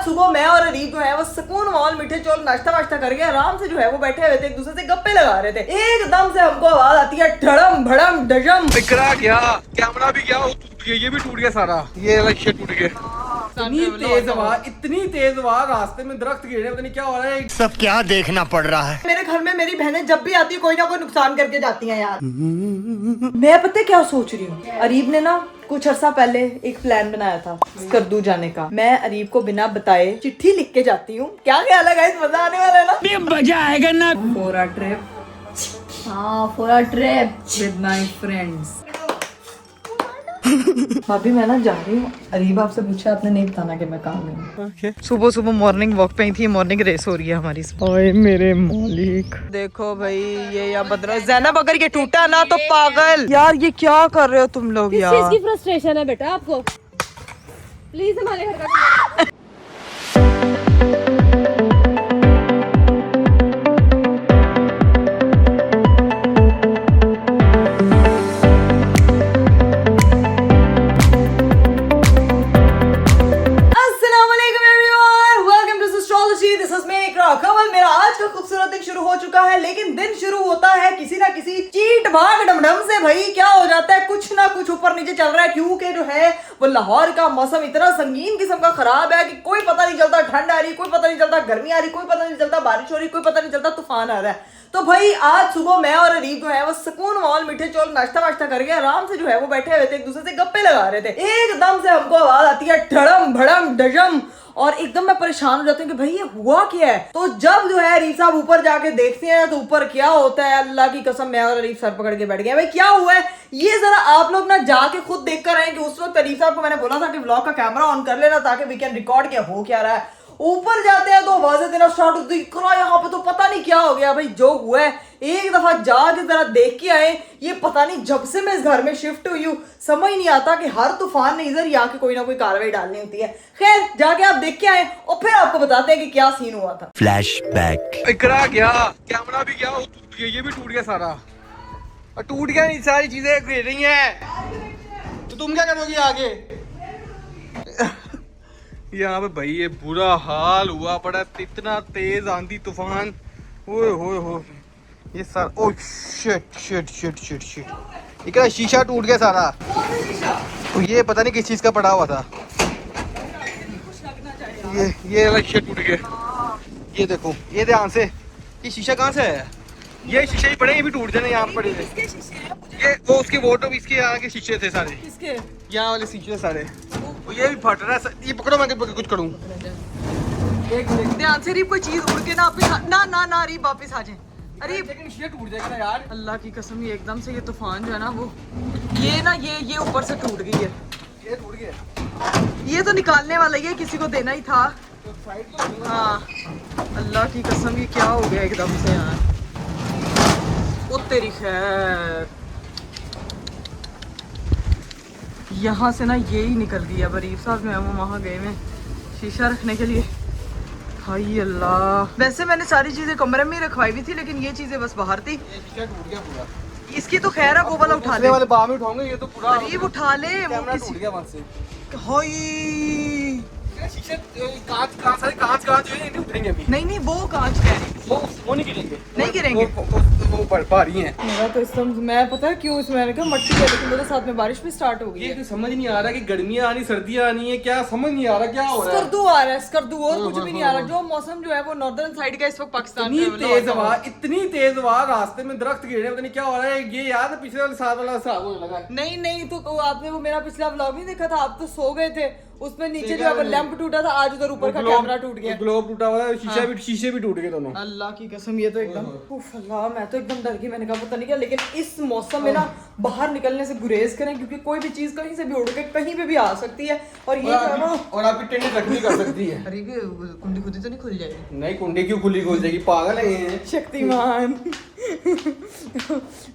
आज सुबह मैं और अरीब जो है वो सुकून मॉल मीठे चौल नाश्ता वाश्ता करके आराम से जो है वो बैठे हुए थे, एक दूसरे से गप्पे लगा रहे थे। एकदम से हमको आवाज आती है धड़म भड़म डजम। बिखरा गया, कैमरा भी गया, ये भी टूट गया सारा, ये अलग शेड टूट गया। इतनी तेज हवा, रास्ते में दरख्त गिरे, पता नहीं क्या हो रहा है। सब क्या देखना पड़ रहा है। मेरे घर में मेरी बहनें जब भी आती है कोई ना कोई नुकसान करके जाती हैं यार। मैं पता है क्या सोच रही हूँ, अरीब ने ना कुछ अर्सा पहले एक प्लान बनाया था स्कर्दू जाने का। मैं अरीब को बिना बताए चिट्ठी लिख के जाती हूँ। क्या ख्याल है गाइस, मजा आने वाला है ना? मजा आएगा ना। फॉर अ ट्रिप, हाँ for a trip with my friends. भाभी मैं ना जा रही हूँ। अरीब आपसे पूछा, आपने नहीं बताना कि मैं कहाँ गई हूँ। सुबह सुबह मॉर्निंग वॉक पे ही थी, मॉर्निंग रेस हो रही है हमारी। ओए मेरे मालिक, देखो भाई ये या बदरा ज़ैनब, अगर ये टूटा ना तो पागल। यार ये क्या कर रहे हो तुम लोग यार? किस चीज की फ्रस्ट्रेशन है बेटा आपको? प्लीज हमारे घर का मेरा आज का खूबसूरत दिन शुरू हो चुका है, लेकिन दिन शुरू होता है किसी ना किसी चीट भाग डमडम से। भाई क्या हो जाता है, कुछ ना कुछ ऊपर नीचे चल रहा है, क्योंकि जो है वो लाहौर का मौसम इतना संगीन किस्म का खराब है कि कोई पता नहीं चलता ठंड आ रही, कोई पता नहीं चलता गर्मी आ रही, कोई पता नहीं चलता बारिश हो रही, कोई पता नहीं चलता तूफान आ रहा है। तो भाई आज सुबह मैं और अरीब जो है वो सुकून मॉल मीठे चौल नाश्ता वाश्ता करके आराम से जो है वो बैठे हुए थे, एक दूसरे से गप्पे लगा रहे थे। एकदम से हमको आवाज आती है धड़म भड़म डजम, और एकदम मैं परेशान हो जाती हूँ कि भाई ये हुआ क्या है। तो जब जो है अरीब साहब ऊपर जाके देखते हैं तो ऊपर क्या होता है, अल्लाह की कसम मैं और अरीब सर पकड़ के बैठ गए। भाई क्या हुआ है ये जरा आप लोग ना जाके खुद देख कर आए कि उस वक्त अरीब साहब को मैंने बोला था कि व्लॉग का कैमरा ऑन कर लेना ताकि वी कैन रिकॉर्ड क्या हो क्या रहा है। ऊपर जाते हैं तो आवाजें देना स्टार्ट होती है, यहाँ पे तो पता नहीं क्या हो गया। भाई जो हुआ है एक दफा जाके जरा देख के आए। ये पता नहीं जब से मैं इस घर में शिफ्ट हुई हूँ समझ नहीं आता कि हर तूफान ने इधर यहाँ के कोई ना कोई कार्रवाई डालनी होती है। खैर जाके आप देख के आए और फिर आपको बताते हैं कि क्या सीन हुआ था। फ्लैशबैक। बिखरा गया, कैमरा भी गया, ये भी टूट गया सारा, और टूट गया, नहीं सारी चीजें गिर रही हैं। तो तुम क्या करोगी आगे? यहाँ पे भाई ये बुरा हाल हुआ पड़ा, इतना तेज आंधी तूफान, ओए होए हो, ये सारा, oh shit shit shit shit shit, ये क्या शीशा टूट गया सारा। तो ये पता नहीं किस चीज का पड़ा हुआ था, ये अलग शिट टूट गया। ये देखो, ये ध्यान से, ये शीशा कहाँ से है? ये शीशे ही पड़े, ये भी टूट जाने, यहाँ पड़े थे ये, वो उसके वोटो भी इसके यहाँ के शीशे थे सारे, किसके? यहाँ वाले शीशे सारे, ये भी फट रहा है। ये पकड़ो, मैं कुछ करूँ। एक मिनट ध्यान से, अरीब कोई चीज उड़ के ना वापस ना अरीब वापस आ जाए। अरीब शीशे टूट जाएगा ना यार, अल्लाह की कसम ये एकदम से ये तूफान जो है ना वो ये ना ये ऊपर से टूट गई है। ये टूट गया, ये तो निकालने वाला ही है, किसी को देना ही था। हाँ अल्लाह की कसम ये क्या हो गया एकदम से यार। ओ तेरी खैर, यहाँ से ना ये ही निकल गई। अब अरीब साहब जो है वो वहाँ गए में शीशा रखने के लिए। हाय अल्लाह, वैसे मैंने सारी चीजें कमरे में ही रखवाई हुई थी, लेकिन ये चीजें बस बाहर थी। ये शीशा टूट गया पूरा। इसकी तो खैर है, वो वाला उठा ले, वाले बाहर में उठाऊंगे, ये तो पूरा अरीब उठा ले। वो कैमरा किसी टूट गया वहाँ से। हाय शीशे कांच जो है नहीं उठेंगे अभी। नहीं वो कांच कह रही, वो नहीं गिरेंगे, नहीं गिरेंगे। वो पा रही हैं। मेरा तो इस समय मैं पता है क्यों इसमें मैंने कहा मट्टी है, लेकिन मेरे साथ में बारिश भी स्टार्ट हो गई ये है। समझ नहीं आ रहा कि गर्मियाँ आनी सर्दियाँ आनी है, क्या समझ नहीं आ रहा क्या हो रहा है। स्कर्दू आ रहा है, स्कर्दू, और कुछ भी नहीं आ रहा। जो मौसम जो है वो नॉर्दर्न साइड का इस वक्त पाकिस्तान में इतनी तेज हवा, रास्ते में दरख्त गिरे, पता नहीं क्या हो रहा है। ये याद है पिछले वाले साल वाला हिसाब होने लगा। नहीं तो आपने वो मेरा पिछला व्लॉग नहीं देखा था? आप तो सो गए थे, उसमें नीचे जो है लैंप टूटा था, आज उधर ऊपर का कैमरा टूट गया, ग्लोब टूटा हुआ है, शीशे भी टूट गए दोनों। अल्लाह की कसम ये तो एकदम उफ अल्लाह, मैं तो एकदम डर गई। मैंने कहा पता नहीं क्या, लेकिन इस मौसम में ना बाहर निकलने से गुरेज करें, क्योंकि कोई भी चीज कहीं से भी उड़ के कहीं पे भी आ सकती है। और ये और आपकी टेंट रखनी कर सकती है। अरे कुंडी खुदी तो नहीं खुल जाएगी? नहीं, कुंडी क्यों खुली खुल जाएगी, पागल है ये। शक्तिमान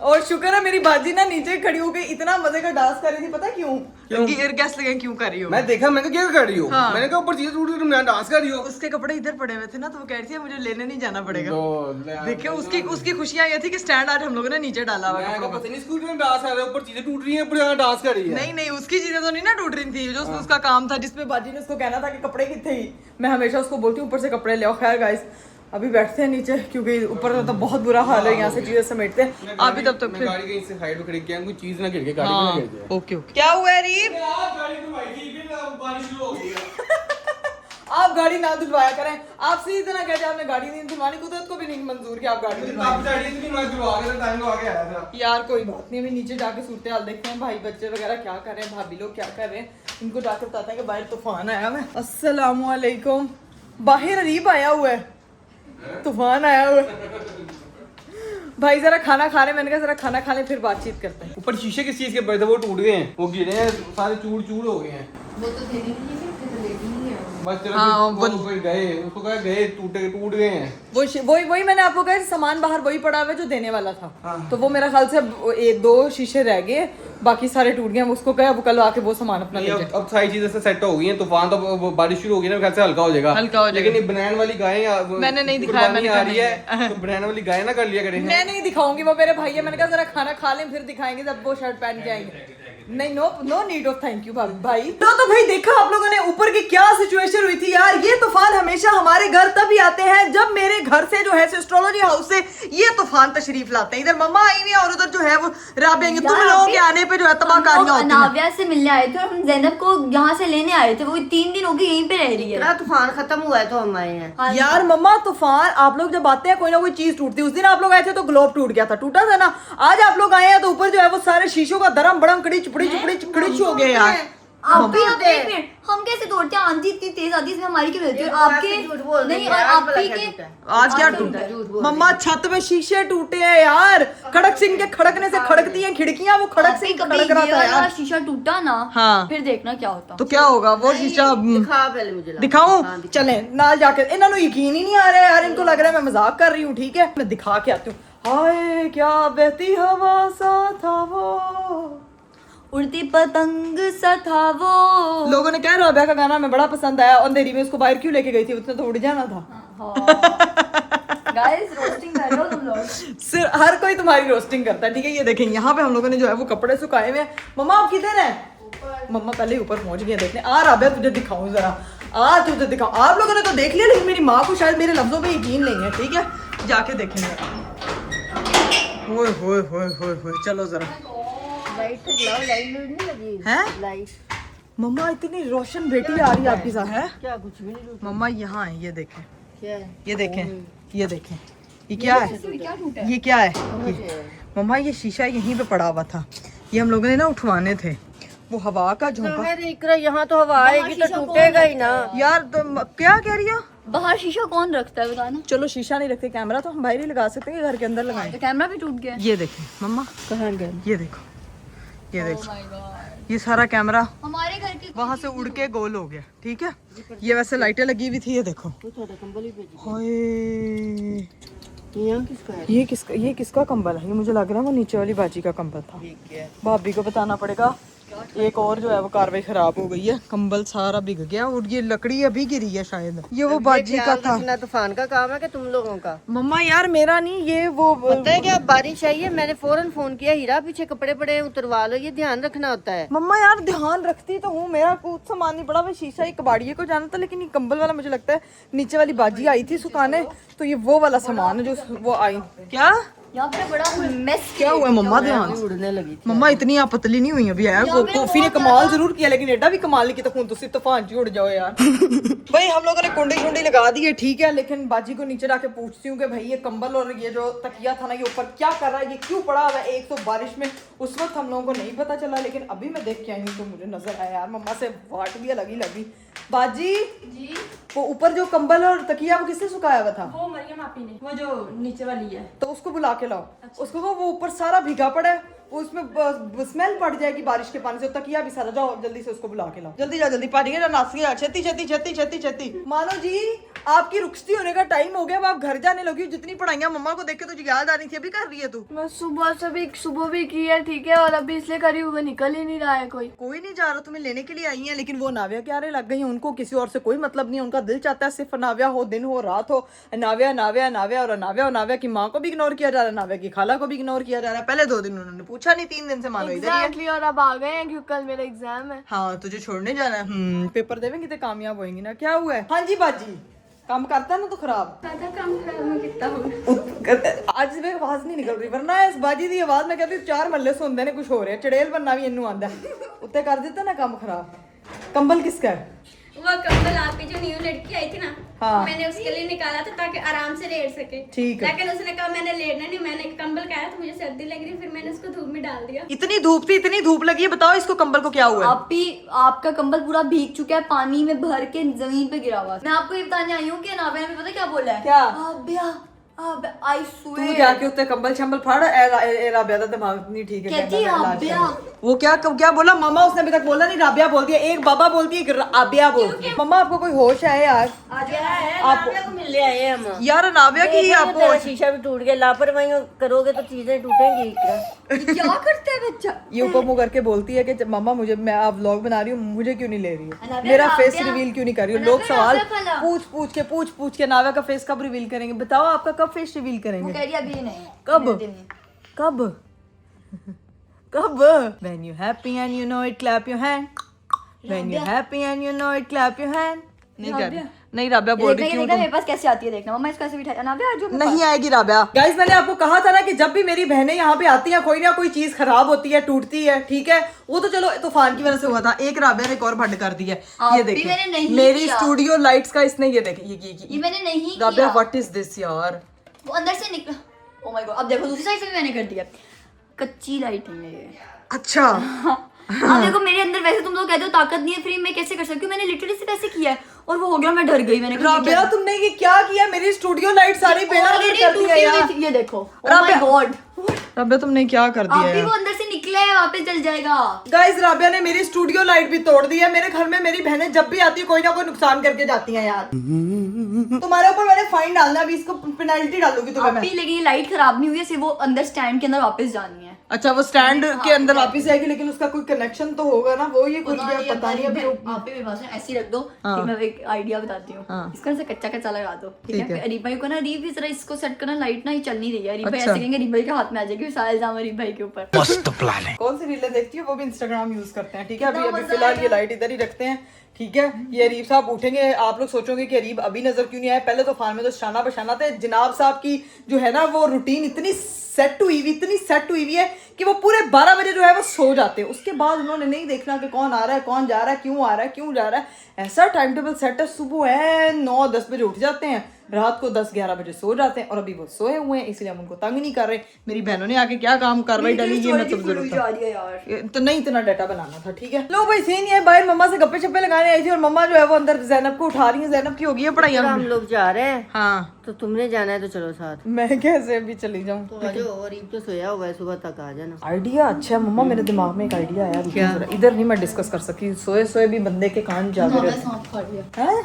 और शुक्र है मेरी बाजी ना नीचे खड़ी हो गई, इतना मजे का डांस कर रही थी, पता क्यों? क्योंकि एयर गैस लगे क्यों कर रही हो? मैं देखा, मैंने कहा क्या कर रही हो? हाँ। मैंने कहा ऊपर चीजें टूट गई, तुम यहाँ डांस कर रही हो। उसके कपड़े इधर पड़े हुए थे ना, तो वो कह रही थी मुझे लेने नहीं जाना पड़ेगा। तो देखिए उसकी खुशियां ये थी कि स्टैंड आज हम लोगों ने नीचे डाला हुआ मैं कपड़ों कहा का। पता नहीं स्कूल में डांस कर रहे हो, ऊपर चीजें टूट रही हैं, ऊपर यहाँ डांस कर रही है। नहीं नहीं, उसकी चीजें तो नहीं ना टूट रही थी, जो उसका काम था, जिसमें बाजी ने उसको कहना था कि कपड़े कितने ही। मैं हमेशा उसको बोलती हूँ ऊपर से कपड़े ले आओ। खैर गाइस अभी बैठते हैं नीचे, क्योंकि ऊपर तो बहुत बुरा हाल है, यहाँ से चीजें समेटते हैं। आप भी तब तक मैं गाड़ी कहीं से साइड पे खड़ी किया, कोई चीज ना गिर के गाड़ी में ना गिर जाए। Okay okay. क्या हुआ है रीब? गाड़ी धुलवाई थी, फिर बारिश शुरू हो गई है। आप गाड़ी ना धुलवाया करें, आप सीधी तरह कहते हैं आपने गाड़ी नहीं धुलवानी, कुदरत को भी नहीं मंजूर कि आप गाड़ी धुलवाएं। आप साइड से मैं धुलवा के टाइम को आगे आया था। यार कोई बात नहीं, अभी नीचे जाके सूरत हाल देखते हैं, भाई बच्चे वगैरह क्या कर रहे हैं, भाभी लोग क्या कर रहे हैं, इनको जाकर बताते हैं कि बाहर तूफान आया है। अस्सलामु अलैकुम। बाहर अरीब आया हुआ है, तूफान आया हुआ है। भाई जरा खाना खा रहे, मैंने कहा जरा खाना खा ले फिर बातचीत करते हैं। ऊपर शीशे किस चीज के पड़े थे, वो टूट गए हैं, वो गिरे हैं, सारे चूर चूर हो गए हैं। वो तो देनी नहीं है, फिर तो लेनी नहीं है। बस चलो हाँ, वो कोई गए, उसको कहा गए, टूट गए हैं। वही मैंने आपको कहा सामान बाहर वही पड़ा हुआ है जो देने वाला था। हाँ। तो वो मेरा ख्याल से 2 शीशे रह गए, बाकी सारे टूट गए। उसको कहा वो कल आके वो सामान अपना ले जाए। अब सारी चीजें से सेट हो गई हैं, तूफान तो बारिश शुरू हो गई ना, ख्याल से हल्का हो जाएगा। हल्का हो जाएगा। लेकिन ये बनाने वाली गायें मैंने नहीं दिखाया, मैंने आ रही कहा है, तो बनाने वाली गायें ना कर लिया करें। मैं नहीं दिखाऊंगी, वो मेरे भाई है, मैंने कहा जरा खाना खा लें फिर दिखाएंगे जब वो शर्ट पहन के आएंगे। नहीं, no need of thank you भाई। तो भाई देखा आप लोगों ने ऊपर की क्या सिचुएशन हुई थी यार। ये तूफान हमेशा हमारे घर तभी आते हैं जब मेरे घर से जो है एस्ट्रोलॉजी हाउस से ये तूफान तशरीफ लाते हैं। इधर मम्मा आई हुई है और उधर जो है वो राबिया आई। तुम लोगों के आने पे जो है तबाहकारियां होती हैं। नाविया से मिलने आए थे और हम जैनब को यहाँ से लेने आए थे, वो 3 दिन हो गए यहीं पे रह रही है। तूफान खत्म हुआ है तो हम आए हैं। हाँ, यार मम्मा तूफान आप लोग जब आते हैं कोई ना कोई चीज टूटती है। उस दिन आप लोग आए थे तो ग्लोब टूट गया था, टूटा था ना। आज आप लोग आए हैं तो ऊपर जो है वो सारे शीशों का दरम बड़म कड़ी हो गया यार। आप भी होते हैं फिर हम कैसे तोड़ते हैं? आंधी इतनी तेज आती है, इसमें हमारी क्या गलती है? आपके नहीं, और आप भी के आज क्या टूटा? मम्मा छत पे शीशे टूटे हैं यार। खड़क सिंह के खड़कने से खड़कती हैं खिड़कियां, वो खड़क सिंह कभी खड़क रहा था ये वाला यार। शीशा टूटा ना, हाँ। फिर देखना क्या होता। तो क्या होगा वो शीशा दिखा पहले मुझे ला। दिखाऊं? चले नाल जाके, इन्हों यकीन ही नहीं आ रहा है यार, इनको लग रहा है मैं मजाक कर रही हूँ। ठीक है मैं दिखा के आती हूँ। हाय क्या बहती हवा सा था वो, उड़ती पतंग सा था वो। लोगों ने कहा राबिया का गाना हमें बड़ा पसंद आया, अंधेरी में उसको बाहर क्यों लेके गई थी, उसने तो उड़ जाना था। गाइस रोस्टिंग कर रहे हो तुम लोग। सिर्फ हर कोई तुम्हारी रोस्टिंग करता है। ठीक है ये देखें यहाँ पे हम लोगों ने जो है वो कपड़े सुखाए हुए हैं। मम्मा आप किधर हैं? मम्मा पहले ही ऊपर पहुंच गए देखने। आ राबिया तुझे दिखाऊं जरा, आ तुझे दिखाऊं। आप लोगों ने तो देख लिया लेकिन मेरी माँ को शायद मेरे लफ्जों पे यकीन नहीं है। ठीक है जाके देखेंगे। होए चलो जरा। लाइट जलाओ, लाइट नहीं लगी हैं? लाइट। मम्मा इतनी रोशन बेटी आ रही है आपके साथ है? क्या कुछ भी नहीं टूटा। मम्मा यहाँ है, ये देखें, क्या है? ये देखें, ये देखें, ये क्या है? ये क्या है? मम्मा ये शीशा यहीं पे पड़ा हुआ था, ये हम लोगों ने ना उठवाने थे। वो हवा का झोंका। इकरा यहाँ तो हवा आएगी तो टूटेगा ही ना यार तो क्या कह रही हो? बाहर शीशा कौन रखता है बताना? चलो शीशा नहीं रखते, कैमरा तो हम बाहर ही लगा सकते हैं, घर के अंदर लगाएं। तो कैमरा भी टूट गया। ये देखें मम्मा, कहाँ गए? ये देखो, ये देखो, ये सारा कैमरा हमारे घर के वहां से उड़ के गोल हो गया। ठीक है ये वैसे लाइटें लगी हुई थी, ये देखो। ये किसका कंबल है? ये मुझे लग रहा है वो नीचे वाली बाजी का कंबल था। भाभी को बताना पड़ेगा। एक और जो है वो कार्रवाई खराब हो गई है, कंबल सारा बिग गया और ये लकड़ी अभी गिरी है शायद। ये वो बाजी का था। तूफान का काम है कि तुम लोगों का? मम्मा यार मेरा नहीं, ये वो पता है क्या बारिश आई है, मैंने फौरन फोन किया, हीरा पीछे कपड़े पड़े उतरवा लो, ये ध्यान रखना होता है। मम्मा यार ध्यान रखती तो हूँ, मेरा कुछ सामान नहीं पड़ा। मैं शीशा ही कबाड़िए को जाना था, लेकिन ये कंबल वाला मुझे लगता है नीचे वाली बाजी आई थी सुखाने, तो ये वो वाला सामान है जो वो आई। क्या यहाँ पे बड़ा मेस क्या हुआ मम्मा? ध्यान उड़ने लगी थी। मम्मा इतनी आप पतली नहीं हुई अभी यार। कॉफी ने कमाल जरूर किया, लेकिन एडा भी कमाल नहीं किया तो तुसी तूफान उड़ जाओ यार। भाई हम लोगों ने कुंडी शुंडी लगा दी है ठीक है, लेकिन बाजी को नीचे जाके पूछती हूँ कि भाई ये कंबल और ये जो तकिया था ना ये ऊपर क्या कर रहा है, ये क्यों पड़ा हुआ है? एक तो बारिश में उस वक्त हम लोगों को नहीं पता चला, लेकिन अभी मैं देख के आई हूँ तो मुझे नजर आया यार। मम्मा से वाट भी लगी। बाजी जी वो ऊपर जो कंबल और तकिया वो किसने सुखाया हुआ था? वो मरियम आपी ने, वो जो नीचे वाली है। तो उसको बुला के लाओ। उसको वो ऊपर सारा भीगा पड़ा है, वो उसमें स्मेल पड़ जाएगी बारिश के पानी से। तकिया भी सारा, जाओ जल्दी से उसको बुला के लाओ। जल्दी जा, जल्दी पानी के नासी, छेती छेती छेती छेती छेती। मानो जी आपकी रुखसती होने का टाइम हो गया, अब आप घर जाने लगी हो। जितनी पढ़ाइयाँ मम्मा को देख के तुझे याद आ रही थी, अभी कर रही है तू? मैं सुबह भी की है, ठीक है, और अभी इसलिए करी हुई निकल ही नहीं रहा है कोई नहीं जा रहा, तुम्हें लेने के लिए आई हैं, लेकिन वो नाव्या के आरे लग गई हैं। उनको किसी और से कोई मतलब नहीं है, उनका दिल चाहता है सिर्फ नाव्या हो, दिन हो रात हो, नाव्या नाव्या नाव्या, और नाव्या की माँ को भी इग्नोर किया जा रहा है, नाव्या की खाला को भी इग्नोर किया जा रहा है। पहले 2 दिन उन्होंने पूछा नहीं, 3 दिन से मानो इधर ही है। एग्जैक्टली, और अब आ गए हैं क्योंकि कल मेरा एग्जाम है। हाँ, तुझे छोड़ने जाना है। पेपर देवेंगे तो कामयाब होएंगी ना। क्या हुआ है? हाँ जी बाजी, काम करता है ना तो खराब। काम खराब में कितना हूँ। आज मेरी आवाज नहीं निकल रही, वरना इस बाजी दी आवाज मैं कहती 4 मल्ले सुनते ने कुछ हो रहा है। चड़ेल बनना भी इनू आंदा है, उत्ते कर देता ना काम खराब। कंबल किसका है? वो कंबल आपकी जो न्यू लड़की आई थी ना, हाँ। मैंने उसके लिए निकाला था ताकि आराम से लेट सके। ठीक है। लेकिन उसने कहा मैंने लेटना नहीं, मैंने कंबल कहा तो मुझे सर्दी लग रही, फिर मैंने उसको धूप में डाल दिया। इतनी धूप थी, इतनी धूप लगी है, बताओ इसको कंबल को क्या हुआ है? आप भी, आपका कंबल पूरा भीग चुका है, पानी में भर के जमीन पे गिरा हुआ है। मैं आपको ये बताने आई हूँ कि नाव्या ने पता क्या बोला है? क्या? आई तू स्वेयर, जाके उत्ते कंबल शंबल फाड़। ए राबिया दा दिमाग नहीं ठीक है, कहती कहना मैं इलाज राबिया। करूं। वो क्या बोला मामा? उसने अभी तक बोला नहीं, राबिया बोलती है। एक बाबा बोलती है, एक राबिया बोलती है। मम्मा आपको कोई होश है यार? आप मिलने आए हैं हम। यार नाव्या की ही आपको तेरा शीशा भी टूट गया, लापरवाही करोगे तो चीजें टूटेंगी। क्या करता है बच्चा? ये ऊपर मुंह करके बोलती है कि मम्मा मुझे, मैं आप व्लॉग बना रही हूँ, मुझे क्यों नहीं ले रही है? नाव्या, मेरा फेस नाव्या। रिवील क्यों नहीं कर रही हो? लोग नाव्या, सवाल नाव्या भला। पूछ के नाव्या का फेस कब रिवील करेंगे? बताओ आपका कब फेस रिवील वो करेंगे? कह रही है अभी नहीं। कब? मेरे दिन नहीं। कब? When you happy and you know it, clap your hand. When you happy and you know it, clap your hand. नहीं कर रही, नहीं राबिया बोल रही क्यों? देखना मेरे पास कैसे आती है, देखना मम्मा इसको ऐसे बिठाया। नाव्या आज नहीं आएगी राबिया। गाइस मैंने आपको कहा था ना कि जब भी मेरी बहनें यहाँ पे आती हैं, कोई ना कोई चीज खराब होती है, टूटती है, ठीक है? वो तो चलो तूफान की वजह से हुआ था। एक राबिया ने एक और भंड कर दी है। ये देखिए, मैंने नहीं मेरी किया। स्टूडियो लाइट्स का इसने ये देखे, ये मैंने नहीं राबिया किया। व्हाट इज दिस यार? वो अंदर से निकला। ओ माय गॉड, अब देखो दूसरी साइड से भी मैंने कर दिया। कच्ची लाइटिंग है ये। अच्छा अब देखो मेरे अंदर, वैसे तुम लोग कहते हो ताकत नहीं है, फिर मैं कैसे कर सकती हूँ? मैंने लिटरली सिर्फ ऐसे किया है और वो हो गया। मैं डर गई। मैंने कहा, ये राबिया तुमने ये क्या किया? मेरी स्टूडियो लाइट सारी बेड़ा already कर दिया टूटी यार। हुई थी, ये देखो। ओ राबिया। माय गॉड, राबिया तुमने क्या कर दिया आप भी यार? वो अंदर से निकला है, वापस जल जाएगा। गाइस राबिया ने मेरी स्टूडियो लाइट भी तोड़ दी है। मेरे घर में मेरी बहनें जब भी आती है कोई ना कोई नुकसान करके जाती हैं यार। तुम्हारे ऊपर मैंने फाइन डालना, अभी इसको पेनल्टी डालूंगी तुम्हें मैं। आप भी, लेकिन ये लाइट खराब नहीं हुई है, सिर्फ वो अंदर स्टैंड के अंदर वापस जानी है। अच्छा वो स्टैंड के अंदर वापस आएगी, लेकिन उसका कोई कनेक्शन तो होगा ना? वो ये कुछ पता पता नहीं अभी। आप भी मेरे पास है, ऐसे ही रख दो। ठीक, मैं एक आइडिया बताती हूँ। इसको ऐसे कच्चा कच्चा लगा दो, ठीक है? अरीब भाई को ना, अरीब इस तरह इसको सेट करना, लाइट ना ही चल नहीं रही है। अरीब भाई ऐसे कहेंगे, अरीब भाई के हाथ में आ जाएगी, सारा इल्जाम अरीब भाई के ऊपर। मस्त प्लान है। कौन सी रीलें देखती है? वो भी इंस्टाग्राम यूज करते हैं, ठीक है? अभी फिलहाल ये लाइट इधर ही रखते हैं, ठीक है? ये अरीब साहब उठेंगे, आप लोग सोचोगे कि अरीब अभी नजर क्यों नहीं आए? पहले तो फार्म में तो शाना बशाना थे। जनाब साहब की जो है ना वो रूटीन इतनी सेट हुई हुई है कि वो पूरे 12 बजे जो है वो सो जाते हैं। उसके बाद उन्होंने नहीं देखना कि कौन आ रहा है, कौन जा रहा है, क्यों आ रहा है, क्यों जा रहा है। ऐसा टाइम टेबल सेट है, सुबह है 9-10 बजे उठ जाते हैं, रात को 10-11 बजे सो जाते हैं। और अभी वो सोए हुए हैं, इसलिए हम उनको तंग नहीं कर रहे। मेरी बहनों ने आके क्या काम कार्रवाई डाली, ये मैं सब जरूर तो नहीं इतना डाटा बनाना था, ठीक है? लो भाई सीन ये, बाहर मम्मा से गप्पे शप्पे लगाने आई थी और मम्मा जो है वो अंदर जैनब को उठा रही है। जैनब की हो गई है पढ़ाई। हम लोग जा रहे हैं, हाँ तो तुमने जाना है तो चलो साथ। मैं कैसे अभी चली जाऊँ? तो आ जाओ, और ईद तो सोया हुआ है, सुबह तक आ जाना। आइडिया अच्छा है मम्मा, मेरे दिमाग में एक आइडिया आया। रुको जरा, इधर नहीं मैं डिस्कस कर सकती। सोए भी बंदे के कान जाते रहते हैं।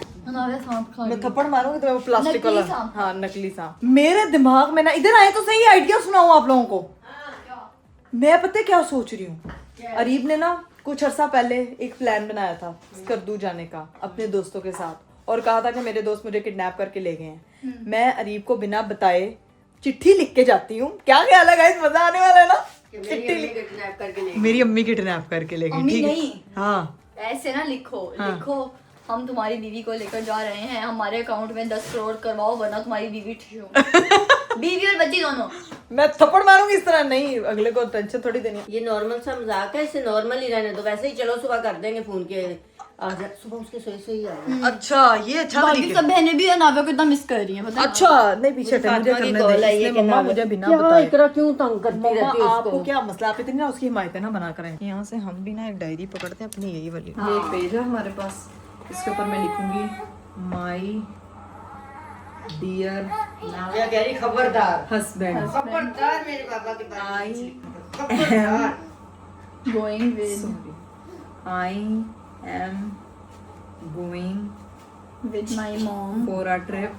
मैं थप्पड़ मारूंगी तो वो प्लास्टिक वाला, हाँ नकली सांप। मेरे दिमाग में ना, इधर आए तो सही आइडिया सुनाऊं आप लोगों को। मैं पता है क्या सोच रही हूँ? अरीब ने ना कुछ अर्सा पहले एक प्लान बनाया था स्कर्दू जाने का अपने दोस्तों के साथ, और कहा था कि मेरे दोस्त मुझे किडनैप करके ले गए हैं। मैं अरीब को बिना बताए चिट्ठी लिख के जाती हूँ। क्या ख्याल है गाइस? मजा आने वाला है ना? चिट्ठी किडनैप करके ले, मेरी अम्मी किडनैप करके ले गई, ठीक है? हाँ ऐसे ना लिखो, हम तुम्हारी बीवी को लेकर जा रहे हैं, हमारे अकाउंट में 10 करोड़ करवाओ वरना तुम्हारी बीवी बीवी और बच्ची दोनों। मैं थप्पड़ मारूंगी इस तरह नहीं, अगले को टेंशन थोड़ी देनी। ये नॉर्मल सा मजाक है, इसे नॉर्मल ही रहने दो। वैसे ही चलो सुबह कर देंगे फोन के, आज सुबह उसके सोए ही आ जाए। अच्छा ये अच्छा बाकी तरीका सब बहनें भी नाव्या को इतना मिस कर रही हैं, पता है? अच्छा नहीं पीछे मुझे करने दे। इसने मम्मा मुझे बिना बताए इकरा क्यों तंग करती रहती है मम्मा उसको? आपको क्या मसला? आप इतनी ना उसकी हिमायत ना बना करें। यहाँ से हम भी ना एक डायरी पकड़ते हैं अपनी, यही वाली। ये एक पेज है हमारे पास, इसके ऊपर मैं लिखूंगी माई डियर नाव्या कह रही खबरदार, हस्बैंड, खबरदार मेरे पापा के पास। Going with I am going With my mom. for a trip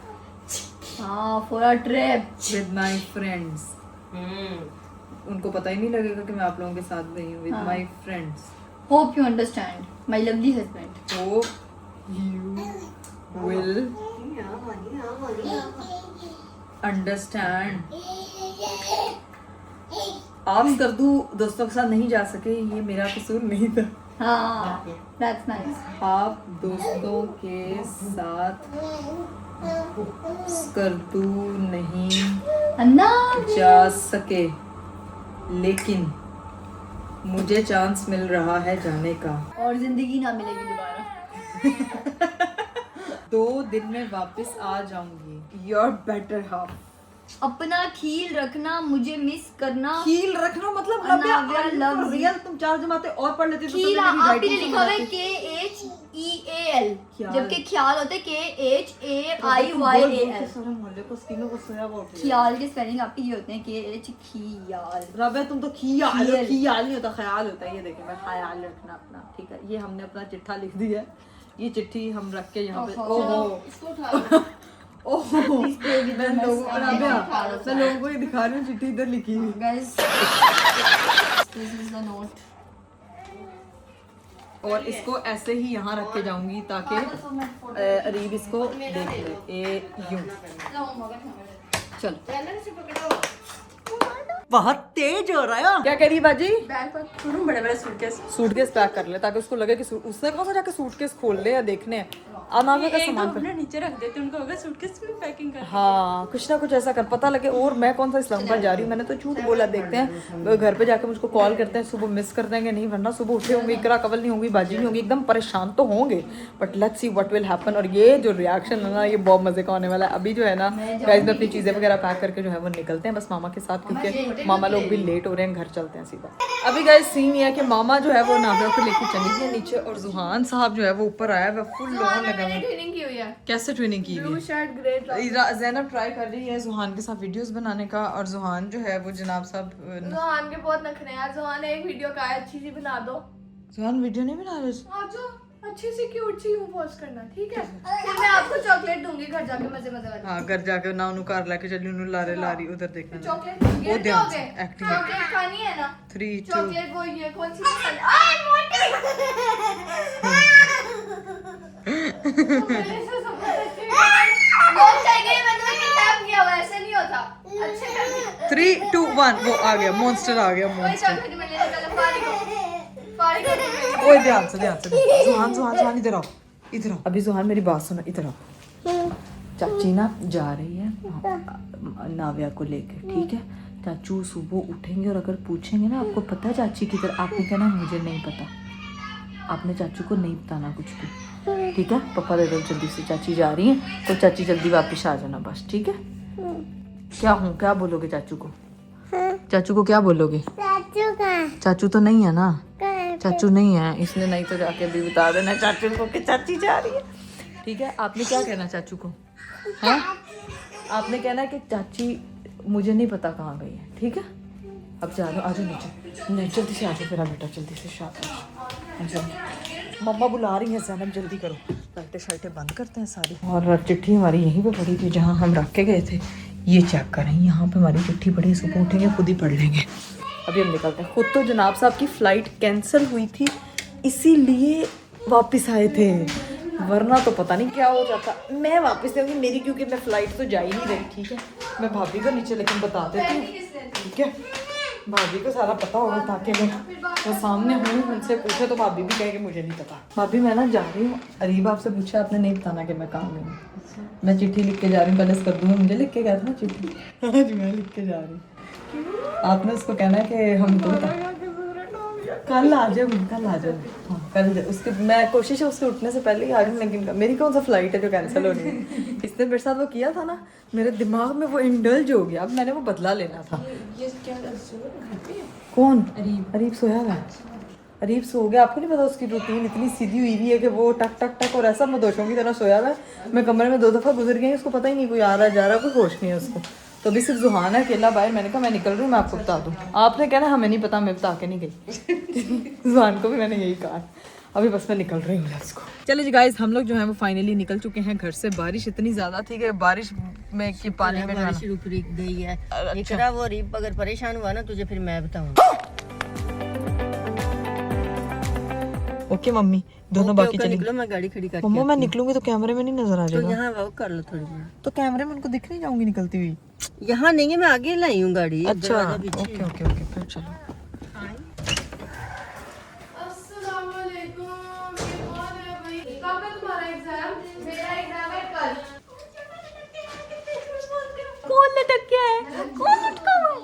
हाँ, for a trip. with my friends. उनको पता ही नहीं लगेगा कि मैं आप लोगों के साथ गई हूँ with my friends. Hope you understand. My lovely husband. Hope you will understand. आप कर दूँ दोस्तों के साथ नहीं जा सके, ये मेरा कसूर नहीं था. हाँ, that's nice. आप दोस्तों के साथ स्कर्दू नहीं अन्ना. जा सके, लेकिन मुझे चांस मिल रहा है जाने का. और जिंदगी ना मिलेगी दोबारा. 2 दिन में वापस आ जाऊंगी. Your better half. अपना ख्याल रखना, मुझे मिस करना. कील रखना मतलब अनाव्या रबिया loves रियल तुम 4 जमाते और पढ़ लेती तो ख्याल तुम्हें मेरी आप ही ने writing लिखा हुआ है समझ KHEAL, ख्याल। जबकि ख्याल होते KHAIYAL. सारे मोहल्ले को स्किन को सोया हुआ उठे. ख्याल के स्पेलिंग आप ही होते हैं KH खियाल. रबिया तुम तो खियाल खियाल। खियाल नहीं होता, ख्याल होता है. ये देखें मैं ख्याल रखना अपना. ठीक है, ये हमने अपना चिट्ठा लिख दिया है. ये चिट्ठी हम रख के यहाँ पे. ओहो ओहो मैं लोगों को ये दिखा रही हूँ, चिट्ठी इधर लिखी हुई. Guys, this is the note. और इसको ऐसे ही यहाँ रख के जाऊंगी ताकि अरीब इसको देख ले. ए यूं. चलो बहुत तेज हो रहा है. क्या कह रही है बाजी? बड़े बड़े सूटकेस. सूटकेस पैक कर ले ताकि उसको लगे कि उसने कौन सा जाके सूटकेस खोल ले या देखने हैं. अनामिया का सामान पे नीचे रख देते, उनको होगा सूटकेस में पैकिंग कर. हाँ कुछ ना कुछ ऐसा कर, पता लगे. और मैं कौन सा इस्लामाबाद जा रही हूँ, मैंने तो झूठ बोला. देखते हैं घर पे जाके मुझको कॉल करते हैं, सुबह मिस कर देंगे. नहीं वरना सुबह उठे होंगे, इकरा कवल नहीं होंगी, बाजी नहीं होंगी, एकदम परेशान तो होंगे. But let's see what will happen. और ये जो रिएक्शन है ना, ये बहुत मजे का होने वाला है. अभी जो है ना गाइस में अपनी चीजें वगैरह पैक करके जो है वो निकलते हैं बस मामा के साथ, क्योंकि मामा लोग भी लेट हो रहे हैं. घर चलते हैं सीधा. अभी गाइस सीन ये है कि मामा जो है वो नाविया को लेके चली गई नीचे और जुहान साहब जो है वो ऊपर आया है. फुल लोन लगा हुआ है. ट्रेनिंग की हुई है. कैसे ट्रेनिंग की हुई है? Shirt grey. ज़ैनब ट्राई कर रही है जुहान के साथ वीडियोस बनाने का. और जुहान जो है वो जनाब साहब जोहान के बहुत नखरे हैं यार. जोहान एक वीडियो का है, अच्छी सी बना दो. जुहान वीडियो नहीं बना रहे. आजो अच्छी सी क्यूट सी यूं पोस्ट करना, ठीक है? फिर मैं आपको चॉकलेट दूंगी घर जाके मजे मजे वाली. हाँ घर जाके ना उन्होंने कार लेके चली, उन्होंने लारे ला रही उधर देखना. चॉकलेट दूंगी. वो ये ध्यान दोगे? से एक्टिंग. चॉकलेट खानी है ना? 3 2 चॉकलेट वो ये कौन सी पसंद? आ ऐसे नहीं होता. अच्छे कर 3 2 1 वो आ गया. मॉन्स्टर आ गया. मॉन्स्टर. चॉकलेट मिलने वाला फारिग हो. ओए ध्यान से जुहान जुहान जुहान इधर आओ, इधर आओ. अभी जुहान मेरी बात सुनो, इधर आओ. चाची ना जा रही है नाविया को लेकर, ठीक है? चाचू सुबह उठेंगे और अगर पूछेंगे ना आपको पता है चाची किधर, आपने कहना मुझे नहीं पता. आपने चाचू को नहीं बताना कुछ भी, ठीक है? पापा दे दो जल्दी से, चाची जा रही है तो चाची जल्दी वापस आ जाना बस, ठीक है? क्या बोलोगे चाचू को? चाचू को क्या बोलोगे? चाचू तो नहीं है ना. चाचू नहीं है, इसने नहीं तो जाके भी बता देना चाचू को कि चाची जा रही है, ठीक है? आपने क्या कहना चाचू को? हाँ आपने कहना कि चाची मुझे नहीं पता कहाँ गई है, ठीक है? अब जा रहे हो, आ जाओ नीचे. नहीं जल्दी से आ जाओ मेरा बेटा, जल्दी से शाबाश. मम्मा बुला रही है ज़ैनब, जल्दी करो. लाइटें शाइटें बंद करते हैं सारी. और चिट्ठी हमारी यहीं पे पड़ी थी जहाँ हम रख के गए थे. ये चेक करें, यहाँ पे हमारी चिट्ठी पड़ी. सुबह उठेंगे खुद ही पढ़ लेंगे. अभी हम निकलते हैं. खुद तो जनाब साहब की फ़्लाइट कैंसिल हुई थी, इसीलिए वापस आए थे, वरना तो पता नहीं क्या हो जाता. मैं वापस आऊँगी मेरी, क्योंकि मैं फ़्लाइट तो जा ही नहीं रही, ठीक है? मैं भाभी को नीचे लेकिन बता देती हूँ, ठीक है? भाभी को सारा पता होगा ताकि मैं सामने हूँ, उनसे पूछे तो भाभी भी कहे कि मुझे नहीं पता. भाभी मैं ना जा रही हूँ. अरीब आपसे पूछा, आपने नहीं बताना कि मैं कहाँ गई हूँ. मैं चिट्ठी लिख के जा रही हूँ. पहले कर दूँगा, मुझे लिख के गया था ना चिट्ठी, आज मैं लिख के जा रही हूँ. आपने उसको कहना है कि हम तो कल आ जाओ. हाँ कल उसके मैं कोशिश है उसके उठने से पहले ही आ जाऊँ. लेकिन मेरी कौन सा फ्लाइट है जो कैंसिल हो रही है? इसने मेरे साथ वो किया था ना, मेरे दिमाग में वो इंडल्ज हो गया. अब मैंने वो बदला लेना था. कौन? अरीब सोया हुआ है. अरीब सो गया. आपको नहीं पता उसकी रूटीन इतनी सीधी हुई है कि वो टक टक टक और ऐसा मदोशों की तरह सोया हुआ है. मैं कमरे में 2 दफ़ा गुजर गई, उसको पता ही नहीं कोई आ रहा जा रहा, कोई होश नहीं है उसको. तो अभी सिर्फ जुहान है अकेला बाहर. मैंने कहा मैं निकल रही हूँ, मैं आपको बता दूँ. आपने कहना हमें नहीं पता, मैं बता के नहीं गई. जुहान को भी मैंने यही कहा. अभी बस मैं निकल रही हूँ, लेट्स गो। चलो जी गाइस, हम लोग जो है वो फाइनली निकल चुके हैं घर से। बारिश इतनी ज्यादा थी कि बारिश में की पानी में बारिश रुक गई है। इकरा वो रीप अगर परेशान हुआ ना तुझे फिर मैं बताऊंगा। ओके मम्मी, दोनों बाकी चलेंगे। निकलो, मैं गाड़ी खड़ी करके मम्मा मैं निकलूंगी तो कैमरे में नहीं नजर आ तो जाएगा। यहाँ वॉक कर लो थोड़ी देर। तो कैमरे में उनको दिख नहीं जाऊंगी निकलती हुई। यहाँ नहीं है, मैं आगे लाई हूँ गाड़ी। अच्छा दरवाजा पीछे है। ओके ओके ओके, फिर चलो। अस्सलामुअलैकुम, ये कौन है भाई? कब है तुम्हारा एग्जाम? मेरा एग्जाम है कल। कौन लटक गया है? कौन लटका हुआ है?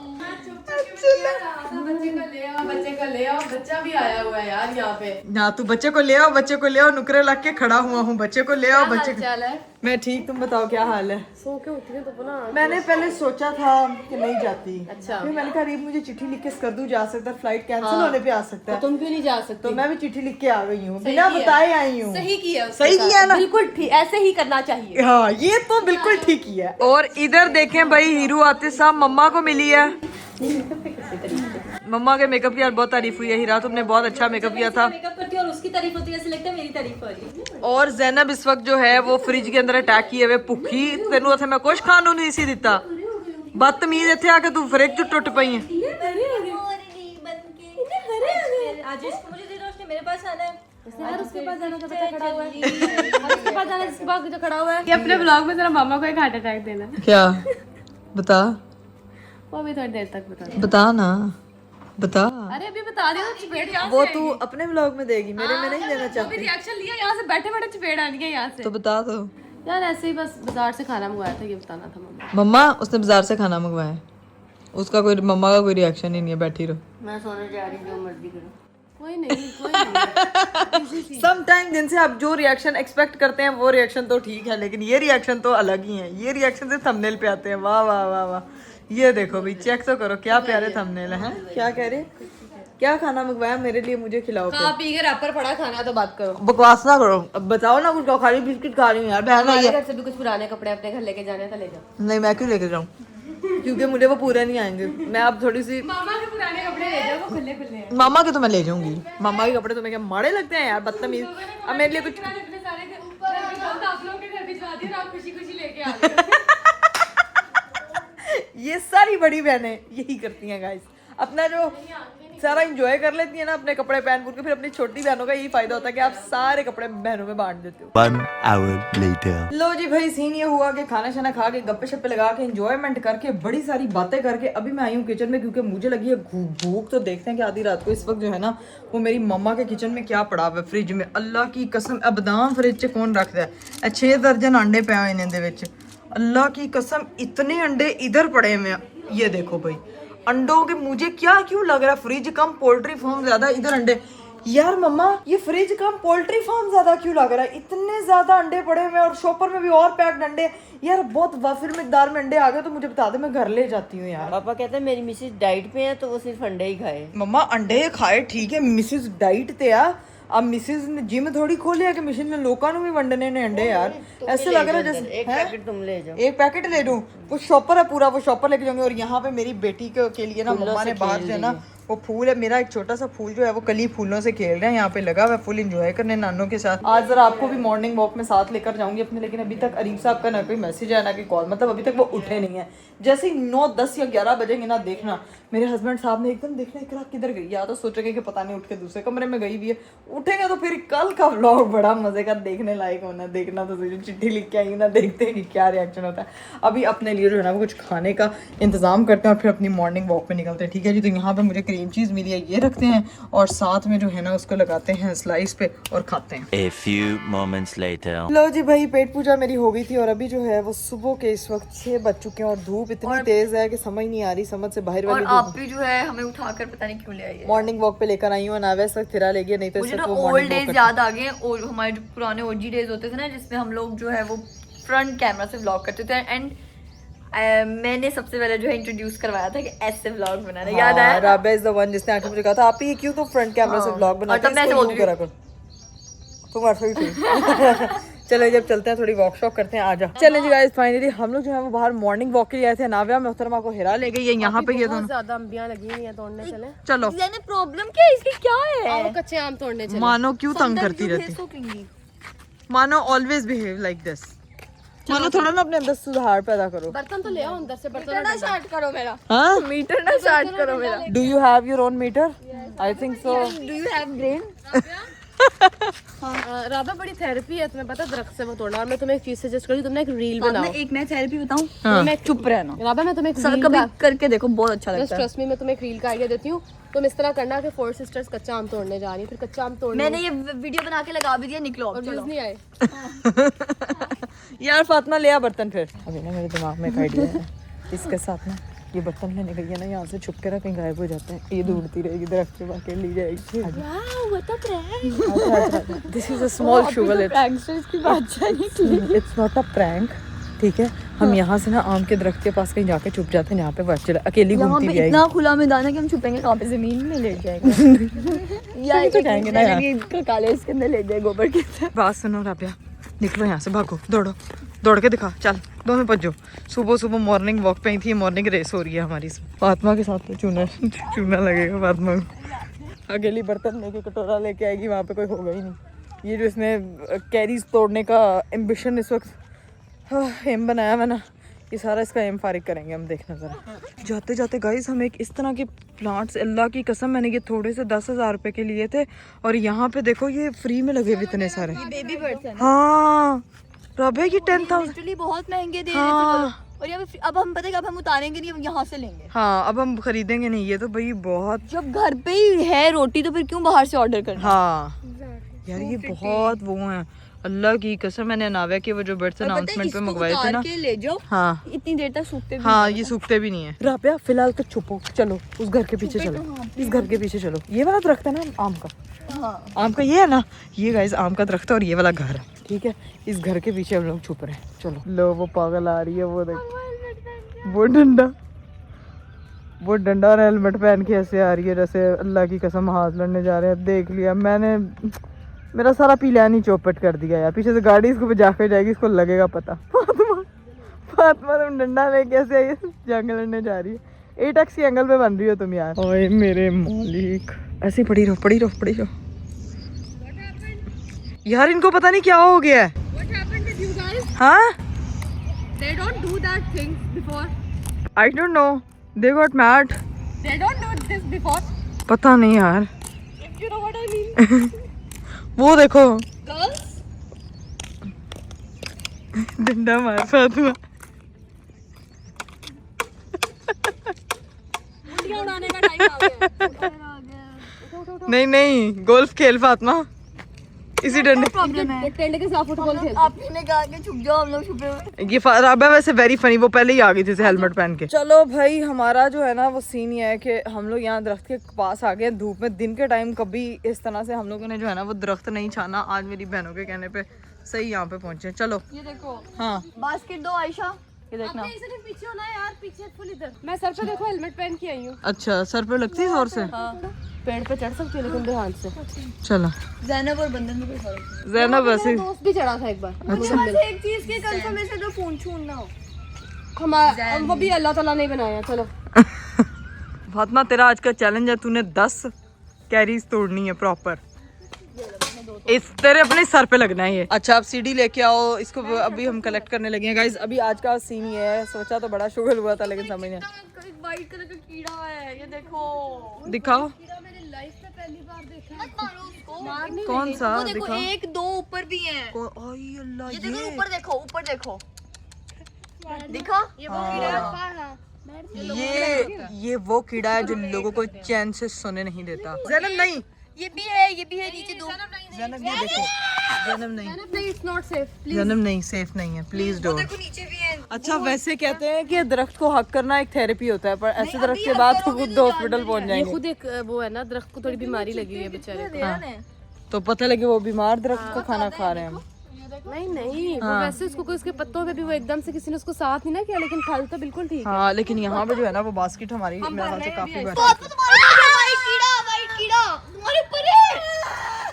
बच्चे का ले आओ, बच्चा भी आया हुआ है यार यहाँ पे। हाँ तू बच्चे को ले आओ, बच्चे को ले आओ, नुकरे लग के खड़ा हुआ हूँ। बच्चे को ले आओ, बच्चे को। चल है मैं ठीक, तुम बताओ क्या हाल है? सो के उठी है तो बना। मैंने पहले सोचा था कि नहीं जाती। अच्छा। फिर मैंने कहा रीब मुझे चिट्ठी लिख के कर दूं, जा सकता है, फ्लाइट कैंसिल होने पे आ सकता है। तुम क्यों नहीं जा सकते? तो मैं भी चिट्ठी लिख के आ गई हूँ, बिना बताए आई हूँ। सही किया, सही किया ना? बिल्कुल ठीक, ऐसे ही करना चाहिए। हाँ ये तो बिल्कुल ठीक ही है। और इधर देखें भाई, हीरू आते साहब मम्मा को मिली है। मम्मा के मेकअप की यार बहुत तारीफ हुई है। हीरा तुमने बहुत अच्छा मेकअप किया था। मेकअप करती है और उसकी तारीफ होती है, ऐसे लगता है मेरी तारीफ हो रही है। और जैनब इस वक्त जो है वो फ्रिज के अंदर अटैक किए हुए भुखी। तेनू उथे मैं कुछ खानू नहीं सी दिता। बदतमीज इथे आके तू फ्रिज च टुट पई है। आज इसको मुझे दे दो, उसने मेरे पास आना है। यार उसके पास जाना, जब बच्चा खड़ा हुआ है। उसके पास जाना, जिसके पास जो खड़ा हुआ है। ये अपने ब्लॉग में जरा मामा को एक हार्ट अटैक देना। क्या बता? वो अभी थोड़ी देर तक बता। बता ना, बता। अरे अभी बता दिया, चपेट यहाँ वो तू अपने व्लॉग में देगी, मेरे में नहीं देना से चाहती। रिएक्शन लिया, यहाँ से बैठे बैठे चपेट आ गई यहाँ से। तो बता दो। यार ऐसे ही बस बाजार से खाना मंगवाया था, ये बताना था मम्मा। मम्मा उसने बाजार से खाना मंगवाया है, उसका कोई मम्मा का कोई रिएक्शन ही नहीं है। बैठी रहो। मैं सोने जा रही हूँ, जो मर्जी करो। कोई नहीं, कोई नहीं। सम टाइम जिनसे आप जो रिएक्शन एक्सपेक्ट करते हैं वो रिएक्शन तो ठीक है, लेकिन ये रिएक्शन तो अलग ही है। ये रिएक्शन सिर्फ थंबनेल पे आते हैं। वाह वाह वाह वाह, ये देखो भाई, चेक तो करो क्या प्यारे थंबनेल हैं। क्या कह रहे? क्या खाना मंगवाया मेरे लिए? मुझे खिलाओ। खा पी के रैपर पड़ा खाना, तो बात करो। बकवास ना करो, अब बताओ ना कुछ। खाली बिस्किट खा रही हूँ यार, बहन आई है। घर से भी कुछ पुराने कपड़े अपने घर लेके जाने, तो ले जाओ। नहीं मैं क्यों लेके जाऊँ, क्योंकि मुझे वो पूरे नहीं आएंगे। मैं अब थोड़ी सी मामा के पुराने कपड़े ले जाओ, वो खुले खुले हैं। मामा के तो मैं ले जाऊंगी। मामा के कपड़े तुम्हें क्या माड़े लगते हैं यार, बदतमीज। अब मेरे लिए कुछ इतने सारे थे ऊपर, आप लोगों के घर भिजवा दिए और आप खुशी खुशी लेके आ गए। ये सारी बड़ी बहनें यही करती हैं गाइस, अपना जो सारा एंजॉय कर लेती है ना अपने कपड़े पहन पूर के। फिर अपनी छोटी बहनों का यही फायदा होता है कि आप सारे कपड़े बहनों में बांट देते हो। 1 hour later. लो जी भाई, सीन ये हुआ कि खाना शाना खा के गप्पे शप्पे लगा के एंजॉयमेंट करके बड़ी सारी बातें करके अभी मैं आई हूँ किचन में, क्योंकि मुझे लगी है भूख। तो देखते हैं कि आधी रात को इस वक्त जो है ना वो मेरी मम्मा के किचन में क्या पड़ा हुआ है फ्रिज में। अल्लाह की कसम, अब दाम फ्रिज च कौन रखता है? 6 दर्जन अंडे पे हुए इन्हें दे विच। अल्लाह की कसम, इतने अंडे इधर पड़े हुए हैं। ये देखो भाई, अंडों के मुझे क्या क्यों लग रहा है फ्रिज कम पोल्ट्री फार्म ज्यादा, इधर अंडे। यार मम्मा ये फ्रिज कम पोल्ट्री फार्म ज्यादा क्यों लग रहा है? इतने ज्यादा अंडे पड़े हुए हैं और शॉपर में भी और पैक्ड अंडे। यार बहुत वाफिर मिकदार में अंडे आ गए तो मुझे बता दे, मैं घर ले जाती हूँ यार। पापा कहते हैं मेरी मिसेज डाइट पे है तो वो सिर्फ अंडे ही खाए। मम्मा अंडे खाए ठीक है, मिसिस डाइट ते आ। अब मिसिस ने जिम थोड़ी खोली है कि मिशन ने लोगों ने भी वंडने ने अंडे यार। ऐसे लग रहा है जैसे एक हैं? पैकेट तुम ले जाओ। एक पैकेट ले लूं? वो शॉपर है पूरा, वो शॉपर लेके जाऊंगी। और यहाँ पे मेरी बेटी के लिए ना मम्मा ने बाहर से ना वो फूल है, मेरा एक छोटा सा फूल जो है वो कली फूलों से खेल रहे हैं यहाँ पे लगा हुआ है, फुल एंजॉय करने नानों के साथ। आज जरा आपको भी मॉर्निंग वॉक में साथ लेकर जाऊंगी अपने, लेकिन अभी तक अरीब साहब का ना कोई मैसेज है ना कोई कॉल, मतलब अभी तक वो उठे नहीं है। जैसे ही 9, 10 या 11 बजेंगे ना, देखना मेरे हस्बैंड साहब ने एकदम देखना इकरा किधर गई, या तो सोचेंगे कि पता नहीं उठ के दूसरे कमरे में गई भी है। उठेंगे तो फिर कल का व्लॉग बड़ा मजे का देखने लायक होना। देखना तो सही, चिट्ठी लिख के आई ना, देखते हैं कि क्या रिएक्शन होता है। अभी अपने लिए जो है ना वो कुछ खाने का इंतजाम करते हैं और फिर अपनी मॉर्निंग वॉक पे निकलते हैं। ठीक है जी, तो यहाँ पे मुझे क्रीम चीज़ मिली है, ये रखते हैं और साथ में जो है ना उसको लगाते हैं स्लाइस पे और खाते हैं। A few moments later. लो जी भाई, पेट पूजा मेरी हो गई थी और अभी जो है वो सुबह के इस वक्त 6 बज चुके हैं और धूप इतनी तेज है कि समझ नहीं आ रही, समझ से बाहर वाली। और आप भी जो है हमें उठाकर पता नहीं क्यों ले आई है। मॉर्निंग वॉक पे लेकर आई हूँ ना, वैसे फिरा ले गया, नहीं तो मुझे ना ओल्ड डेज याद आ गए, और हमारे जो पुराने ओजी डेज होते थे ना जिसमें हम लोग जो है वो फ्रंट कैमरा से व्लॉग करते थे। एंड मैंने सबसे पहले जो है इंट्रोड्यूस करवाया था कि ऐसे व्लॉग बनाना, याद आया? राबा इज द वन जिसने आके मुझे कहा था आप ही क्यों तो फ्रंट कैमरा से व्लॉग बनाते और तब मैं हो, बोल इसको यूं करा करो। तुम ऐसे ही थी। चले जब चलते हैं थोड़ी वॉक शॉक करते हैं, आजा। चले जी गाइस, फाइनली हम लोग जो है वो बाहर मॉर्निंग वॉक के लिए आए थे। नाविया मोहतरमा को हिरा ले गई है, यहाँ पे ये दोनों ज्यादा अंबियां लगी हुई हैं, तोड़ने चले। चलो। प्रॉब्लम क्या है इसकी, क्या है? आओ कच्चे आम तोड़ने चले। मानो क्यों तंग करती रहती, मानो ऑलवेज बिहेव लाइक दिस। मानो थोड़ा ना अपने अंदर सुधार पैदा करो। बर्तन तो ले आओ अंदर से, बर्तन स्टार्ट करो मेरा हाँ, मीटर ना स्टार्ट करो मेरा। Do you have your own meter? I think so. Do you have brain? राबा बड़ी थेरेपी है, तुम्हें पता दरख्त से वो तोड़ना। और मैं तुम्हें एक चीज सजेस्ट करूँ, तुमने एक रील बनाओ। एक मैं थेरेपी बताऊं? हाँ। चुप रहना राबा, मैं तुम्हें एक सर, रील कभी का करके देखो, बहुत अच्छा लगता है। ट्रस्ट मी, मैं तुम्हें एक रील का आइडिया देती हूँ। तुम इस तरह करना कि 4 सिस्टर्स कच्चा आम तोड़ने जा रही हैं, फिर कच्चा आम तोड़ने मैंने ये वीडियो बना के लगा भी दिया, निकलो और अब, चलो। व्यूज नहीं आए। यार फातिमा ले आ बर्तन फिर। अभी ना मेरे दिमाग में एक आइडिया है, इसके साथ ना ये बर्तन लेने गई है ना, यहाँ से छुप के ना कहीं गायब हो जाते हैं, ये ढूंढती रहेगी, दरख्त पे आके ली जाएगी। This is a small sugar, it's not a prank, ठीक है। हम यहाँ से ना आम के दरख्त के पास कहीं जाके छुप जाते हैं, यहाँ पे बच्चे अकेली यहाँ घूमती पे जाएगी। इतना खुला मैदान है कि हम छुपेंगे कहाँ पे, जमीन में लेट जाएंगे या तो जाएंगे ना यार। काले इसके अंदर लेट जाए गोबर के। बात सुनो राबिया, निकलो यहाँ से, भागो, दौड़ो, दौड़ के दिखा, चल दोनों भज्जो। सुबह सुबह मॉर्निंग वॉक पे ही थी, मॉर्निंग रेस हो रही है हमारी। फातिमा के साथ तो चूना लगेगा फातिमा को। अकेली बर्तन लेके कटोरा लेके आएगी, वहाँ पे कोई होगा ही नहीं। ये जो इसने कैरीज तोड़ने का एम्बिशन इस वक्त एम बनाया हुआ ना, ये सारा इसका एम फारिग करेंगे हम, देखना जरा। जाते जाते गाइस हम एक इस तरह के प्लांट्स, अल्लाह की कसम मैंने ये थोड़े से 10,000 रुपए के लिए थे, और यहाँ पे देखो ये फ्री में लगे हुए इतने सारे। बेबी बर्ड्स हैं। हाँ रबे, ये 10,000। एक्चुअली बहुत महंगे दे रहे हाँ। थे, और अब हम पता है, अब हम उतारेंगे नहीं, हम यहाँ से लेंगे। हाँ, अब हम खरीदेंगे नहीं, ये तो भाई बहुत। जब घर पे ही है रोटी तो फिर क्यों बाहर से ऑर्डर करना। हाँ यार ये बहुत वो है, अल्लाह की कसम। मैंने नाविया के वो जो बर्ड्स अनाउंसमेंट पे मंगवाए थे ना, ले जाओ, हाँ इतनी देर तक सूखते भी हाँ, नहीं ये सूखते भी नहीं है। राबिया फिलहाल तो छुपो, चलो उस घर के पीछे चलो, इस घर के पीछे चलो। ये वाला दरख्त है ना आम का, हाँ। आम का ये है ना, ये गाइस आम का दरख्त है, और ये वाला घर है, ठीक है। इस घर के पीछे हम लोग छुप रहे हैं, चलो। लो वो पागल आ रही है, वो देख, वो डंडा और हेलमेट पहन के ऐसे आ रही है जैसे अल्लाह की कसम हाथ लड़ने जा रहे हैं। देख लिया मैंने, मेरा सारा प्लान ही चौपट कर दिया यार। पीछे से गाड़ी इसको बजा के जाएगी, इसको लगेगा पता। फातिमा तुम डंडा लेके ऐसे जंग लड़ने जा रही है। 8x के एंगल पे बन रही हो तुम यार। ओए मेरे मालिक, ऐसे पड़ी रहो, पड़ी रहो, पड़ी रहो यार। इनको पता नहीं क्या हो गया है। हाँ, They don't do that things before. I don't know, they got mad. They don't do this before. पता नहीं यार। If you know what I mean. वो देखो Girls. डंडा मार फातिमा। मुंडियाँ उड़ाने का टाइम आ गया। नहीं नहीं, गोल्फ खेल फातिमा, इसी डंडे। प्रॉब्लम है, टेंट के साथ फुटबॉल खेलते। आपने कहा कि छुप जाओ, हम लोग छुपे हुए। ये राबिया वैसे वेरी फनी, वो पहले ही आ गई थी हेलमेट पहन के। चलो भाई, हमारा जो है ना वो सीन ये है कि हम लोग यहाँ दरख्त के पास आ गए धूप में। दिन के टाइम कभी इस तरह से हम लोगों ने जो है ना वो दरख्त नहीं छाना। आज मेरी बहनों के कहने पे सही यहाँ पे पहुंचे। चलो ये देखो, हाँ, बास्केट दो आयशा, ये देखना। पीछे होना है यार, पीछे फुल इधर। मैं सर पे देखो हेलमेट पहन के आई हूँ। अच्छा सर पे लगती है जोर से। पेड़ पे चढ़ सकती हूँ लेकिन ध्यान से। चलो ज़ैनब और बंदन में कोई फर्क नहीं। ज़ैनब वैसे दोस्त भी चढ़ा था एक बार। बस एक चीज की कंफर्मेशन तो फोन छूना हो। हमारा वो भी अल्लाह ताला ने बनाया। चलो फातिमा, तेरा आज का चैलेंज है, तूने 10 कैरीज तोड़नी है प्रॉपर। इस तेरे अपने सर पे लगना है ये। अच्छा आप सीढ़ी लेके आओ, इसको अभी हम कलेक्ट करने लगे हैं गाइस। अभी आज का सीन ये है, सोचा तो बड़ा शुगर हुआ था लेकिन समझ नहीं। एक वाइट कलर का कीड़ा है, ये देखो। दिखाओ मैंने लाइफ में पहली बार देखा। मत मारो उसको। कौन सा, वो देखो, दिखाओ। 1 2 ऊपर भी हैं। आई अल्लाह, ये देखो ऊपर देखो, ऊपर देखो, दिखा। ये वो कीड़ा है। ये वो कीड़ा है जो लोगों को चैन से सोने नहीं देता। ज़ैनब नहीं, ये भी है, ये भी है, नीचे 2। ज़ैनब ये देखो, ज़ैनब नहीं, नहीं, it's not safe. ज़ैनब नहीं, सेफ नहीं है, प्लीज डोंट। देखो नीचे भी है। अच्छा वैसे कहते हैं कि दरख्त को हक करना एक थेरेपी होता है, पर ऐसे दरख्त के बाद तो खुद हॉस्पिटल पहुंच ये जाएंगे। खुद एक वो है ना, दरख्त को थोड़ी बीमारी लगी हुई है बेचारे को। तो पता लगे वो बीमार दरख्त का खाना खा रहे हैं हम। नहीं वो वैसे उसको कोई उसके पत्तों पे भी वो एकदम से किसी ने उसको साथ नहीं ना किया, लेकिन फल तो बिल्कुल ठीक है। हाँ लेकिन यहाँ पे जो है ना वो बास्केट हमारी मेरे ख्याल से काफी बड़ी। वाइट कीड़ा तुम्हारे ऊपर है।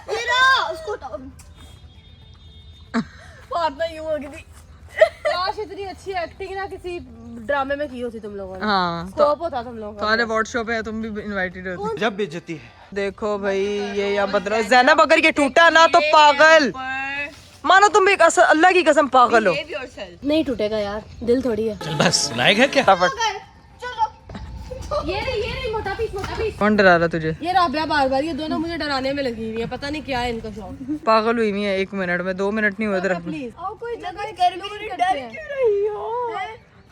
ये रहा, उसको हटाओ। होगी थी। काश इतनी अच्छी एक्टिंग ना किसी ड्रामे में की होती तुम लोगों ने। हाँ स्कोप होता तुम लोगों का। तुम्हारे व्हाट्सएप है, तुम भी इनवाइटेड होती। जब बेइज्जती है। देखो भाई ये या बदरा जैनब अगर ये टूटा ना तो पागल मानो, तुम भी अल्लाह की कसम पागल हो। नहीं टूटेगा यार, दिल थोड़ी है। बस लायक है क्या? ये नहीं मोटा पीस। कौन डरा रहा तुझे? ये राबिया बार ये दोनों मुझे डराने में लगी हुई है, पता नहीं क्या है इनका शौक। पागल हुई है 1 मिनट में, 2 मिनट नहीं हुए तेरे। प्लीज कोई जगह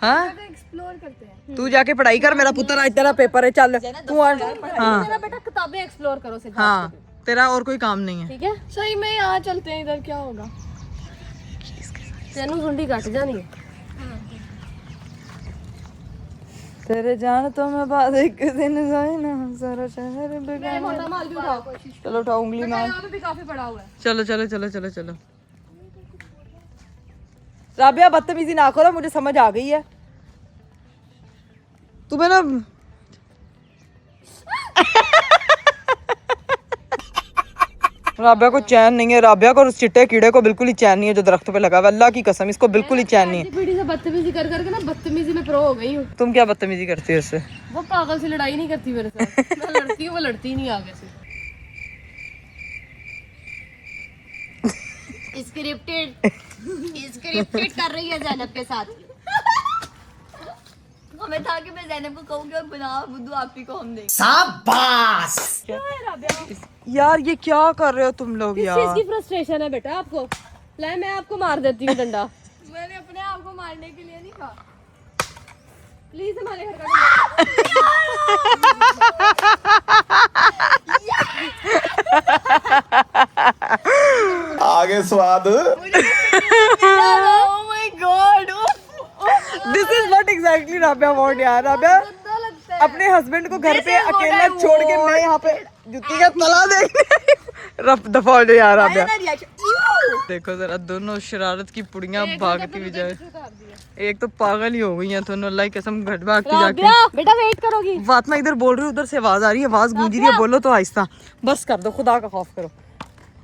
हाँ एक्सप्लोर करते हैं। तू जाके पढ़ाई कर, मेरा पुत्र आज तेरा पेपर है, चल तू हाँ मेरा बेटा किताबें एक्सप्लोर करो सिर्फ। हाँ तेरा और कोई काम नहीं है। ठीक है सही में यहाँ चलते हैं, इधर क्या होगा? तेनू सुंडी कट जानी है। तेरे जान तो मैं बाद एक दिन जाए ना सारा शहर मेरे मोटा माल भी उठाओ। चलो उठाओ उंगली मार। यहाँ पे भी काफी पड़ा हुआ है। चलो चलो चलो चलो चलो। राबिया बदतमीजी ना करो, मुझे समझ आ गई है तुम्हें ना। राबिया को चैन नहीं है, राबिया को उस चिट्टे कीड़े को बिल्कुल ही चैन नहीं है जो दरख्त पे लगा हुआ है। अल्लाह की कसम इसको बिल्कुल ही चैन नहीं है। पीढ़ी से बदतमीजी कर करके ना बदतमीजी में प्रो हो गई हूँ। तुम क्या बदतमीजी करती हो इससे? वो पागल से लड़ाई नहीं करती मेरे साथ। मैं लड़ती हूँ, वो लड़ती नहीं आगे से। स्क्रिप्टेड कर रही है ज़ैनब के साथ। हमें था कि मैं ज़ैनब को कहूँगी और बना बुद्धू आप ही को हम देंगे। यार ये क्या कर रहे हो तुम लोग किस चीज यार? की फ्रस्ट्रेशन है बेटा आपको? लाए मैं आपको मार देती हूँ डंडा। मैंने अपने आप को मारने के लिए नहीं कहा। प्लीज हमारे घर का आगे स्वाद। Oh my God! This is what exactly Rabia want यार। राबिया अपने हस्बैंड को घर पे अकेला छोड़ के मैं यहाँ पे जुत्ती का तला देखने रफ दफा हो जाए यार। राबिया देखो जरा, दोनों शरारत की पुड़ियां भागती हुई जाए। एक तो पागल ही हो गई है दोनों, अल्लाह की कसम घट भागती जाके। बेटा वेट करोगी? फातिमा इधर बोल रही है, उधर से आवाज आ रही है, आवाज गूंज रही है, बोलो तो आहिस्ता। बस कर दो, खुदा का खौफ करो।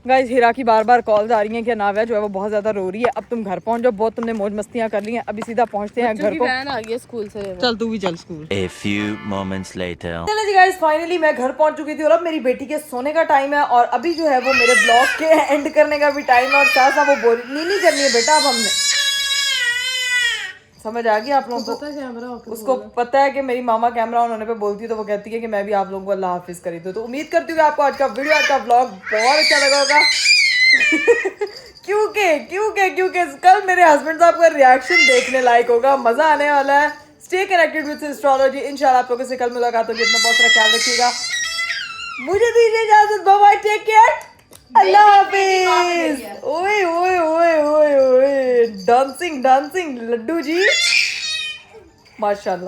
गाइस हीरा की बार बार कॉल्स आ रही हैं कि नाव्या जो है वो बहुत ज्यादा रो रही है। अब तुम घर पहुंच जाओ, बहुत तुमने मौज मस्तियां कर ली हैं, अभी सीधा पहुंचते हैं घर को। वैन आ गई है स्कूल से। चल तू भी चल school. A few moments later. चलो जी गाइस, फाइनली मैं घर पहुंच चुकी थी और अब मेरी बेटी के सोने का टाइम है और अभी जो है वो मेरे ब्लॉग के एंड करने का भी टाइम है और साथ साथ वो बोल नीनी करनी है बेटा। अब हमने समझ आ गया आप लोगों को, उसको पता है कि मेरी मामा कैमरा ऑन होने पे बोलती है तो वो कहती है कि मैं भी आप लोगों को अल्लाह हाफिज करी दूं। तो उम्मीद करती हूँ कि आपको आज का वीडियो, आज का व्लॉग बहुत अच्छा लगा होगा। क्योंकि कल मेरे हस्बैंड साहब का रिएक्शन देखने लायक होगा, मजा आने वाला है। Stay connected with astrology. इंशाल्लाह आप लोगों से कल मुलाकात होगी। अपना बहुत सारा ख्याल रखिएगा। मुझे दीजिए इजाजत, बाय बाय, टेक केयर, अल्लाह हाफिज। ओए ओए ओए ओए ओए डांसिंग लड्डू जी, माशाल्लाह।